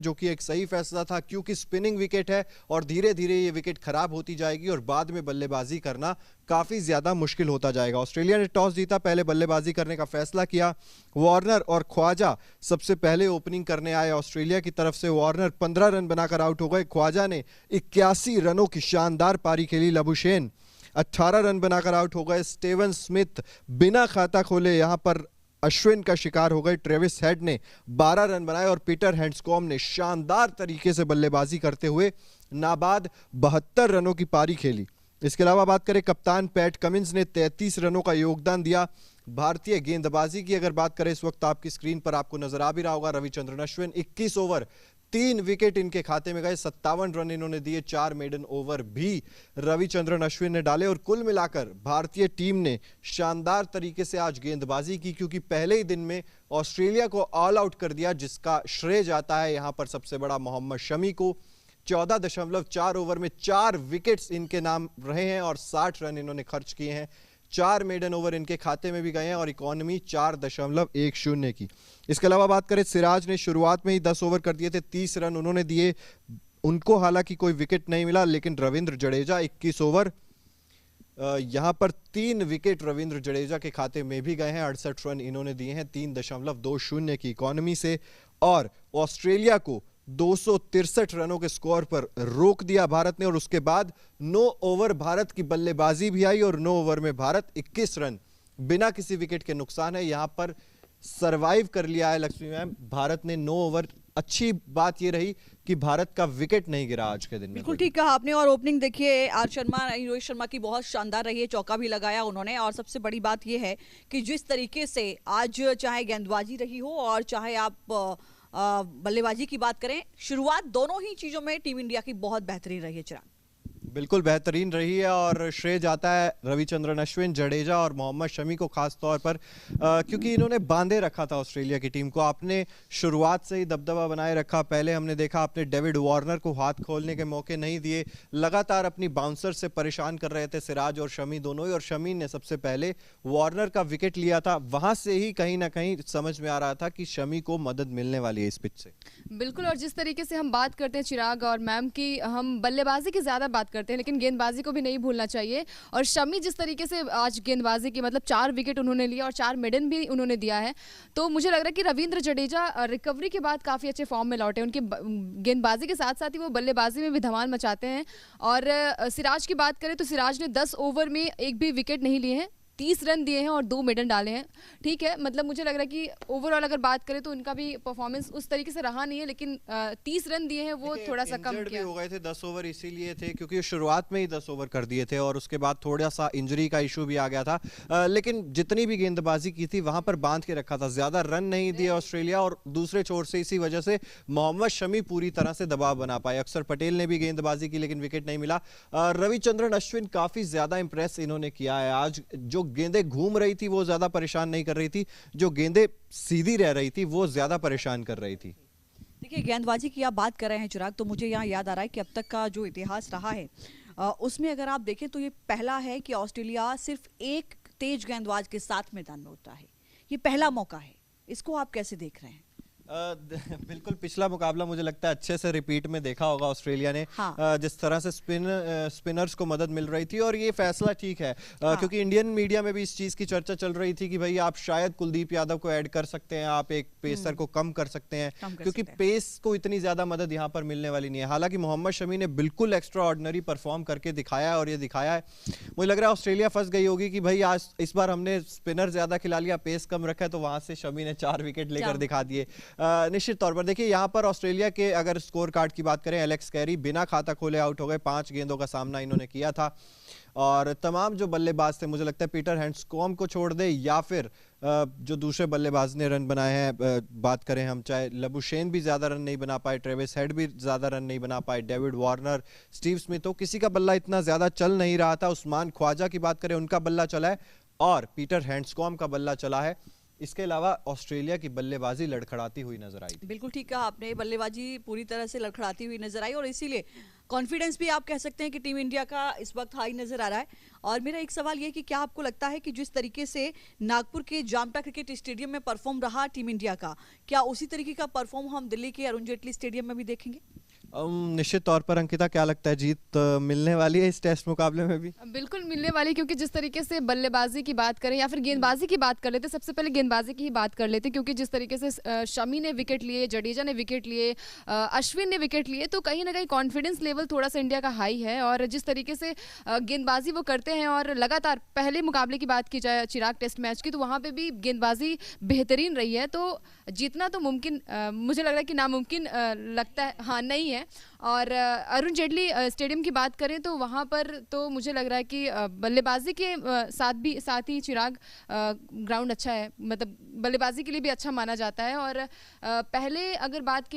जो कि एक सही फैसला था, क्योंकि स्पिनिंग विकेट है और धीरे धीरे ये विकेट खराब होती जाएगी और बाद में बल्लेबाजी करना काफी ज्यादा मुश्किल होता जाएगा। ऑस्ट्रेलिया ने टॉस जीता, पहले बल्लेबाजी करने का फैसला किया। वार्नर और ख्वाजा सबसे पहले ओपनिंग करने आए ऑस्ट्रेलिया की तरफ से। वार्नर 15 रन बनाकर आउट हो गए। ख्वाजा ने 81 रनों की शानदार पारी खेली। लबुशेन 18 रन बनाकर आउट हो गए। स्टीवन स्मिथ बिना खाता खोले यहां पर अश्विन का शिकार हो गए। ट्रेविस हेड ने 12 रन बनाए और पीटर हैंड्सकॉम्ब ने शानदार तरीके से बल्लेबाजी करते हुए नाबाद 72 रनों की पारी खेली। इसके अलावा बात करें कप्तान पैट कमिंस ने 33 रनों का योगदान दिया। भारतीय गेंदबाजी की अगर बात करें, इस वक्त आपकी स्क्रीन पर आपको नजर आ भी रहा होगा, रविचंद्रन अश्विन 21 ओवर 3 विकेट इनके खाते में गए। 57 रन इन्होंने दिए। 4 मेडन ओवर भी रविचंद्रन अश्विन ने डाले और कुल मिलाकर भारतीय टीम ने शानदार तरीके से आज गेंदबाजी की, क्योंकि पहले ही दिन में ऑस्ट्रेलिया को ऑल आउट कर दिया, जिसका श्रेय जाता है यहां पर सबसे बड़ा मोहम्मद शमी को। 14.4 ओवर में 4 विकेट्स इनके नाम रहे हैं और 60 रन इन्होंने खर्च किए हैं। 4 मेडन ओवर इनके खाते में भी गए हैं और इकॉनमी 4.10 की। इसके अलावा बात करें, सिराज ने शुरुआत में ही 10 ओवर कर दिए थे, 30 रन उन्होंने दिए। उनको हालांकि कोई विकेट नहीं मिला, लेकिन रविंद्र जडेजा 21 ओवर, यहां पर 3 विकेट रविंद्र जडेजा के खाते में भी गए हैं। 68 रन इन्होंने दिए हैं 3.20 की इकॉनमी से और ऑस्ट्रेलिया को 263 रनों के स्कोर पर रोक दिया भारत ने। और उसके बाद 9 ओवर भारत की बल्लेबाजी भी आई और 9 ओवर में भारत 21 रन बिना किसी विकेट के नुकसान है यहां पर सरवाइव कर लिया है। लक्ष्मी मैम, भारत ने 9 ओवर, अच्छी बात यह रही कि भारत का विकेट नहीं गिरा आज के दिन में। बिल्कुल ठीक कहा आपने। और ओपनिंग देखिए, आज शर्मा, रोहित शर्मा की बहुत शानदार रही है, चौका भी लगाया उन्होंने। और सबसे बड़ी बात यह है कि जिस तरीके से आज चाहे गेंदबाजी रही हो और चाहे आप बल्लेबाजी की बात करें, शुरुआत दोनों ही चीजों में टीम इंडिया की बहुत बेहतरीन रही है। चिराग, बिल्कुल बेहतरीन रही है और श्रेय जाता है रविचंद्रन अश्विन, जडेजा और मोहम्मद शमी को खास तौर पर, क्योंकि इन्होंने बांधे रखा था ऑस्ट्रेलिया की टीम को। आपने शुरुआत से ही दबदबा बनाए रखा। पहले हमने देखा आपने डेविड वार्नर को हाथ खोलने के मौके नहीं दिए, लगातार अपनी बाउंसर से परेशान कर रहे थे सिराज और शमी दोनों ही। और शमी ने सबसे पहले वार्नर का विकेट लिया था, वहां से ही कहीं ना कहीं समझ में आ रहा था कि शमी को मदद मिलने वाली है इस पिच से। बिल्कुल। और जिस तरीके से हम बात करते हैं चिराग और मैम की, हम बल्लेबाजी की ज्यादा बात करते हैं लेकिन गेंदबाजी को भी नहीं भूलना चाहिए। और शमी जिस तरीके से आज गेंदबाजी की, मतलब 4 विकेट उन्होंने लिया और 4 मेडन भी उन्होंने दिया है। तो मुझे लग रहा है कि रविंद्र जडेजा रिकवरी के बाद काफी अच्छे फॉर्म में लौटे। उनके गेंदबाजी के साथ साथ ही वो बल्लेबाजी में भी धमाल मचाते हैं। और सिराज की बात करें तो सिराज ने 10 ओवर में एक भी विकेट नहीं लिए हैं, 30 रन दिए हैं और 2 मेडन डाले हैं। ठीक है, मतलब मुझे लग रहा है कि ओवरऑल अगर बात करें तो उनका भी परफॉर्मेंस उस तरीके से रहा नहीं है, लेकिन 30 रन दिए हैं वो थोड़ा सा कम किया। हो गए थे 10 ओवर इसीलिए थे क्योंकि शुरुआत में ही 10 ओवर कर दिए थे और उसके बाद थोड़ा सा इंजरी का इशू भी आ गया था। लेकिन जितनी भी गेंदबाजी की थी वहां पर बांध के रखा था, ज्यादा रन नहीं दिए ऑस्ट्रेलिया। और दूसरे छोर से इसी वजह से मोहम्मद शमी पूरी तरह से दबाव बना पाए। अक्षर पटेल ने भी गेंदबाजी की लेकिन विकेट नहीं मिला। रविचंद्रन अश्विन काफी ज्यादा इंप्रेस इन्होंने किया है आज। जो गेंदें घूम रही थी वो ज्यादा परेशान नहीं कर रही थी, जो गेंदें सीधी रह रही थी वो ज्यादा परेशान कर रही थी। देखिए, गेंदबाजी की आप बात कर रहे हैं चिराग, तो मुझे यहाँ याद आ रहा है कि अब तक का जो इतिहास रहा है उसमें अगर आप देखें तो ये पहला है कि ऑस्ट्रेलिया सिर्फ एक तेज गेंदबाज के साथ मैदान में उतरा है। ये पहला मौका है, इसको आप कैसे देख रहे हैं? बिल्कुल, पिछला मुकाबला मुझे लगता है अच्छे से रिपीट में देखा होगा ऑस्ट्रेलिया ने। हाँ। जिस तरह से स्पिनर्स को मदद मिल रही थी और ये फैसला ठीक है। हाँ। क्योंकि इंडियन मीडिया में भी इस चीज की चर्चा चल रही थी कि भाई आप शायद कुलदीप यादव को ऐड कर सकते हैं, आप एक पेसर को कम कर सकते हैं, क्योंकि पेस को इतनी ज्यादा मदद यहाँ पर मिलने वाली नहीं है। हालांकि मोहम्मद शमी ने बिल्कुल एक्स्ट्रा ऑर्डिनरी परफॉर्म करके दिखाया है और ये दिखाया है। मुझे लग रहा है ऑस्ट्रेलिया फंस गई होगी कि भाई आज इस बार हमने स्पिनर ज्यादा खिला लिया, पेस कम रखा है, तो वहां से शमी ने 4 विकेट लेकर दिखा दिए। निश्चित तौर पर देखिए यहां पर ऑस्ट्रेलिया के अगर स्कोर कार्ड की बात करें, एलेक्स कैरी बिना खाता खोले आउट हो गए। 5 गेंदों का सामना इन्होंने किया था और तमाम जो बल्लेबाज थे, मुझे लगता है पीटर हैंड्सकॉम्ब को छोड़ दे या फिर जो दूसरे बल्लेबाज ने रन बनाए हैं, बात करें हम, चाहे लबुशेन भी ज्यादा रन नहीं बना पाए, ट्रेविस हेड भी ज्यादा रन नहीं बना पाए, डेविड वार्नर, स्टीव स्मिथ, हो किसी का बल्ला इतना ज्यादा चल नहीं रहा था। उस्मान ख्वाजा की बात करें, उनका बल्ला चला है और पीटर हैंड्सकॉम्ब का बल्ला चला है। इसके अलावा ऑस्ट्रेलिया की बल्लेबाजी लड़खड़ाती हुई नजर आई थी। बिल्कुल ठीक कहा आपने, बल्लेबाजी पूरी तरह से लड़खड़ाती हुई नजर आई और इसीलिए कॉन्फिडेंस भी आप कह सकते हैं कि टीम इंडिया का इस वक्त हाई नजर आ रहा है। और मेरा एक सवाल ये कि क्या आपको लगता है कि जिस तरीके से नागपुर के जामटा क्रिकेट स्टेडियम में परफॉर्म रहा टीम इंडिया का, क्या उसी तरीके का परफॉर्म हम दिल्ली के अरुण जेटली स्टेडियम में भी देखेंगे? निश्चित तौर पर अंकिता, क्या लगता है जीत मिलने वाली है इस टेस्ट मुकाबले में भी? बिल्कुल मिलने वाली, क्योंकि जिस तरीके से बल्लेबाजी की बात करें या फिर गेंदबाजी की बात कर लेते, सबसे पहले गेंदबाजी की ही बात कर लेते, क्योंकि जिस तरीके से शमी ने विकेट लिए, जडेजा ने विकेट लिए, अश्विन ने विकेट लिए, तो कहीं ना कहीं कॉन्फिडेंस लेवल थोड़ा सा इंडिया का हाई है। और जिस तरीके से गेंदबाजी वो करते हैं और लगातार पहले मुकाबले की बात की जाए चिराग टेस्ट मैच की, तो वहाँ पर भी गेंदबाजी बेहतरीन रही है। तो जीतना तो मुमकिन, मुझे लग रहा है कि नामुमकिन लगता है, हाँ नहीं है। और अरुण जेटली स्टेडियम की बात करें तो वहाँ पर तो मुझे लग रहा है कि बल्लेबाजी के साथ ही चिराग ग्राउंड अच्छा है, मतलब बल्लेबाजी के लिए भी अच्छा माना जाता है। और पहले अगर बात की